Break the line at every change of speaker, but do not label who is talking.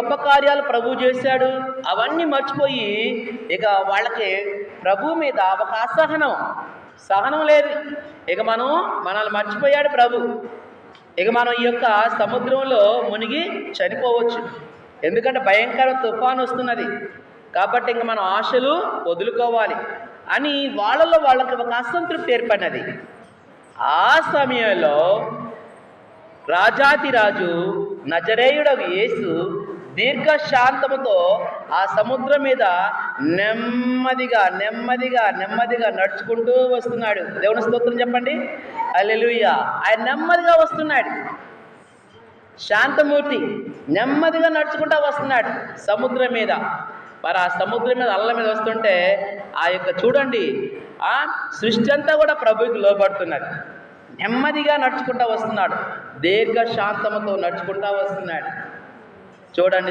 గొప్ప కార్యాలు ప్రభు చేశాడు అవన్నీ మర్చిపోయి ఇక వాళ్ళకి ప్రభు మీద ఒక సహనం లేదు. ఇక మనల్ని మర్చిపోయాడు ప్రభు. ఇక మనం ఈ యొక్క సముద్రంలో మునిగి చనిపోవచ్చు. ఎందుకంటే భయంకర తుఫాను వస్తున్నది కాబట్టి ఇంక మనం ఆశలు వదులుకోవాలి అని వాళ్ళకి ఒక అసంతృప్తి ఏర్పడినది. ఆ సమయంలో రాజాతిరాజు నజరేయుడగు యేసు దీర్ఘశాంతముతో ఆ సముద్రం మీద నెమ్మదిగా నడుచుకుంటూ వస్తున్నాడు. దేవుని స్తోత్రం చెప్పండి, హల్లెలూయా. ఆయన నెమ్మదిగా వస్తున్నాడు, శాంతమూర్తి నెమ్మదిగా నడుచుకుంటూ వస్తున్నాడు సముద్రం మీద. మరి ఆ సముద్రం మీద అల్ల మీద వస్తుంటే ఆ యొక్క చూడండి ఆ సృష్టి అంతా కూడా ప్రభువుకి లోబడుతున్నది. నెమ్మదిగా నడుచుకుంటూ వస్తున్నాడు, దీర్ఘశాంతముతో నడుచుకుంటూ వస్తున్నాడు. చూడండి.